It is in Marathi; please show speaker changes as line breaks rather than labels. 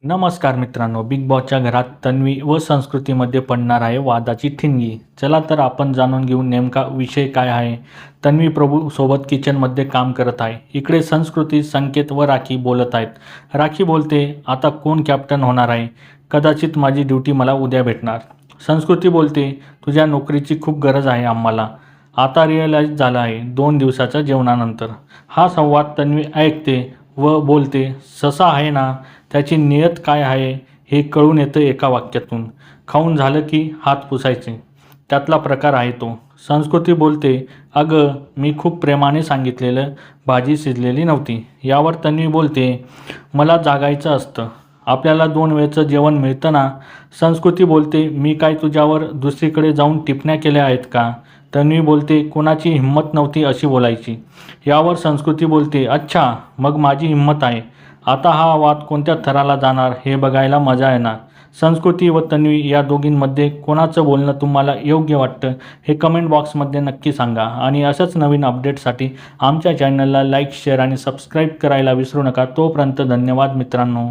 नमस्कार मित्रांनो, बिग बॉसच्या घरात तन्वी व संस्कृतीमध्ये पडणार आहे वादाची ठिणगी. चला तर आपण जाणून घेऊ नेमका विषय काय आहे. तन्वी प्रभू सोबत किचनमध्ये काम करत आहे. इकडे संस्कृती, संकेत व राखी बोलत आहेत. राखी बोलते, आता कोण कॅप्टन होणार आहे? कदाचित माझी ड्युटी मला उद्या भेटणार. संस्कृती बोलते, तुझ्या नोकरीची खूप गरज आहे आम्हाला. आता रिअलाईज झालं आहे 2 दिवसाच्या जेवणानंतर. हा संवाद तन्वी ऐकते व बोलते, ससा आहे ना, त्याची नियत काय आहे हे कळून येतं एका वाक्यातून. खाऊन झालं की हात पुसायचे, त्यातला प्रकार आहे तो. संस्कृती बोलते, अगं मी खूप प्रेमाने सांगितलेलं भाजी शिजलेली नव्हती. यावर तन्वी बोलते, मला जागायचं असतं. आपल्याला 2 वेळचं जेवण मिळतं ना. संस्कृती बोलते, मी काय तुझ्यावर दुसरीकडे जाऊन टिपण्या केल्या आहेत का? तन्वी बोलते, कोणाची हिंमत नव्हती अशी बोलायची. यावर संस्कृती बोलते, अच्छा मग माझी हिंमत आहे. आता हा वाद कोणत्या थराला जाणार हे बघायला मजा येणार. संस्कृती व तन्वी या दोघींमध्ये कोणाचं बोलणं तुम्हाला योग्य वाटतं हे कमेंट बॉक्समध्ये नक्की सांगा. आणि अशाच नवीन अपडेटसाठी आमच्या चॅनलला लाईक, शेअर आणि सबस्क्राईब करायला विसरू नका. तोपर्यंत धन्यवाद मित्रांनो.